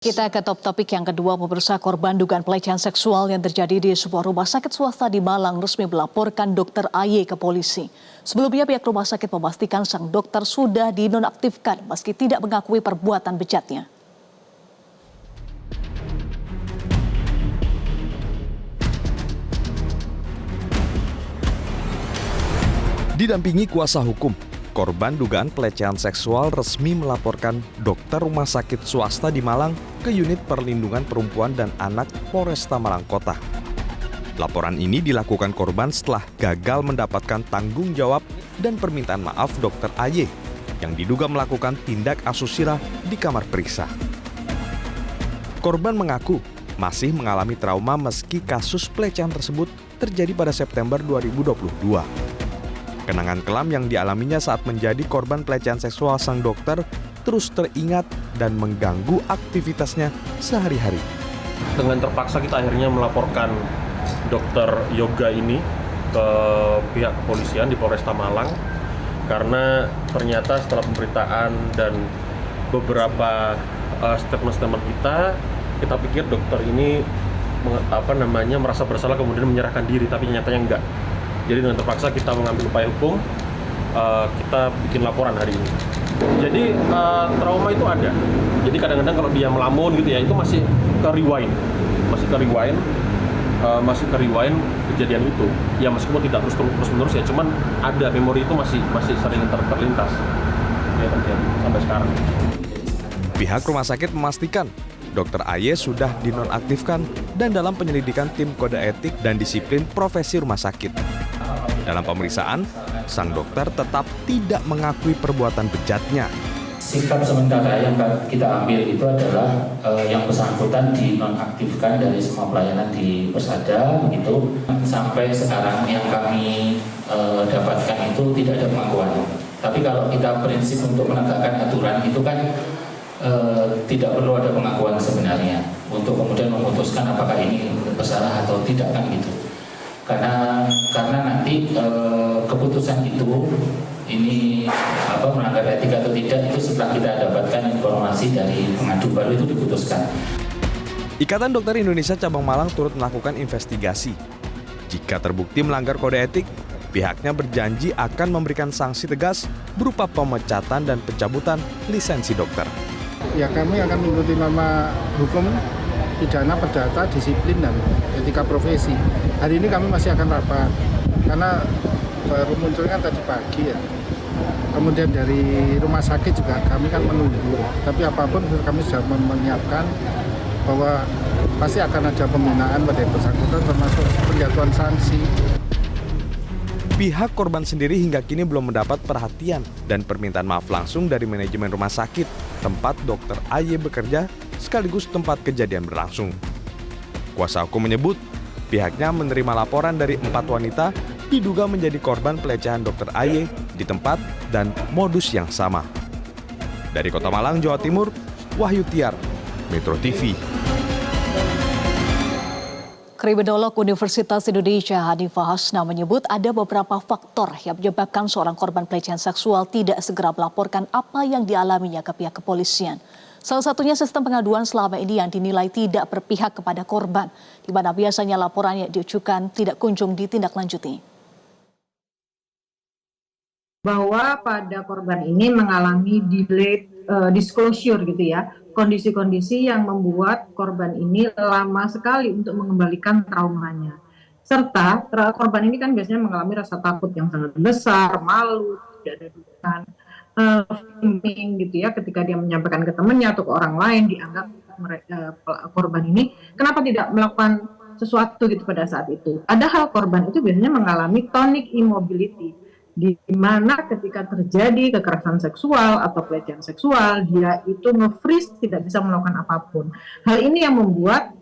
Kita ke top topik yang kedua, pemirsa. Korban dugaan pelecehan seksual yang terjadi di sebuah rumah sakit swasta di Malang resmi melaporkan Dr. AY ke polisi. Sebelumnya pihak rumah sakit memastikan sang dokter sudah dinonaktifkan meski tidak mengakui perbuatan bejatnya. Didampingi kuasa hukum, korban dugaan pelecehan seksual resmi melaporkan dokter rumah sakit swasta di Malang ke Unit Perlindungan Perempuan dan Anak Polresta Malang Kota. Laporan ini dilakukan korban setelah gagal mendapatkan tanggung jawab dan permintaan maaf Dr. AY yang diduga melakukan tindak asusila di kamar periksa. Korban mengaku masih mengalami trauma meski kasus pelecehan tersebut terjadi pada September 2022. Kenangan kelam yang dialaminya saat menjadi korban pelecehan seksual sang dokter terus teringat dan mengganggu aktivitasnya sehari-hari. Dengan terpaksa kita akhirnya melaporkan dokter yoga ini ke pihak kepolisian di Polresta Malang karena ternyata setelah pemberitaan dan beberapa statement-statement kita pikir dokter ini merasa bersalah kemudian menyerahkan diri, tapi nyatanya enggak. Jadi dengan terpaksa kita mengambil upaya hukum, kita bikin laporan hari ini. Jadi trauma itu ada. Jadi kadang-kadang kalau dia melamun gitu ya, itu masih ke rewind kejadian itu. Ya meskipun tidak terus-menerus ya, cuman ada memori itu masih sering terlintas. Ya terjadi sampai sekarang. Pihak rumah sakit memastikan Dr. AY sudah dinonaktifkan dan dalam penyelidikan tim kode etik dan disiplin profesi rumah sakit. Dalam pemeriksaan, sang dokter tetap tidak mengakui perbuatan bejatnya. Sikap sementara yang kita ambil itu adalah yang bersangkutan dinonaktifkan dari semua pelayanan di Persada, begitu. Sampai sekarang yang kami dapatkan itu tidak ada pengakuan. Tapi kalau kita prinsip untuk menegakkan aturan itu kan tidak perlu ada pengakuan sebenarnya untuk kemudian memutuskan apakah ini bersalah atau tidak kan gitu. Karena nanti keputusan itu ini melanggar etika atau tidak itu setelah kita dapatkan informasi dari pengadu baru itu diputuskan. Ikatan Dokter Indonesia Cabang Malang turut melakukan investigasi. Jika terbukti melanggar kode etik, pihaknya berjanji akan memberikan sanksi tegas berupa pemecatan dan pencabutan lisensi dokter. Ya, kami akan mengikuti norma hukum pidana, perdata, disiplin, dan etika profesi. Hari ini kami masih akan rapat, karena baru munculnya tadi pagi ya. Kemudian dari rumah sakit juga kami kan menunggu. Tapi apapun kami sudah menyiapkan bahwa pasti akan ada pembinaan pada yang bersangkutan termasuk penjatuhan sanksi. Pihak korban sendiri hingga kini belum mendapat perhatian dan permintaan maaf langsung dari manajemen rumah sakit tempat Dr. AY bekerja sekaligus tempat kejadian berlangsung. Kuasa hukum menyebut pihaknya menerima laporan dari 4 wanita diduga menjadi korban pelecehan Dr. AY di tempat dan modus yang sama. Dari Kota Malang, Jawa Timur, Wahyu Tiar, Metro TV. Kriminolog Universitas Indonesia Hanifah Hasna menyebut ada beberapa faktor yang menyebabkan seorang korban pelecehan seksual tidak segera melaporkan apa yang dialaminya ke pihak kepolisian. Salah satunya sistem pengaduan selama ini yang dinilai tidak berpihak kepada korban, di mana biasanya laporan yang diajukan tidak kunjung ditindaklanjuti. Bahwa pada korban ini mengalami delayed disclosure gitu ya, kondisi-kondisi yang membuat korban ini lama sekali untuk mengembalikan traumanya. Serta korban ini kan biasanya mengalami rasa takut yang sangat besar, malu, tidak ada dugaan, gitu ya, ketika dia menyampaikan ke temannya atau ke orang lain dianggap korban ini kenapa tidak melakukan sesuatu gitu pada saat itu. Padahal korban itu biasanya mengalami tonic immobility, di mana ketika terjadi kekerasan seksual atau pelecehan seksual dia itu nge-freeze, tidak bisa melakukan apapun. Hal ini yang membuat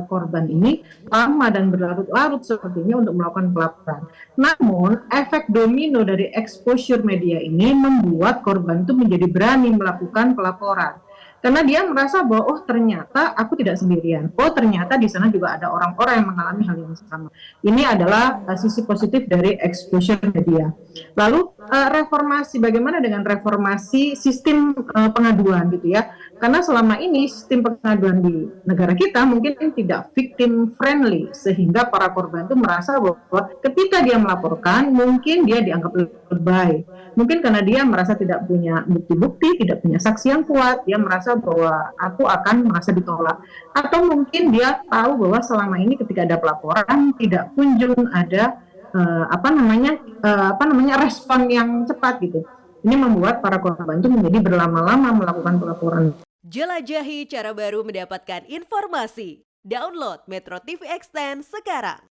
korban ini lama dan berlarut-larut sepertinya untuk melakukan pelaporan. Namun efek domino dari exposure media ini membuat korban itu menjadi berani melakukan pelaporan. Karena dia merasa bahwa oh ternyata aku tidak sendirian, oh ternyata di sana juga ada orang-orang yang mengalami hal yang sama. Ini adalah sisi positif dari exposure media. Lalu reformasi, bagaimana dengan reformasi sistem pengaduan gitu ya? Karena selama ini sistem pengaduan di negara kita mungkin tidak victim friendly, sehingga para korban itu merasa bahwa ketika dia melaporkan mungkin dia dianggap lebay. Mungkin karena dia merasa tidak punya bukti-bukti, tidak punya saksi yang kuat, dia merasa bahwa aku akan merasa ditolak. Atau mungkin dia tahu bahwa selama ini ketika ada pelaporan tidak kunjung ada respon yang cepat gitu. Ini membuat para korban itu menjadi berlama-lama melakukan pelaporan. Jelajahi cara baru mendapatkan informasi. Download Metro TV Extend sekarang.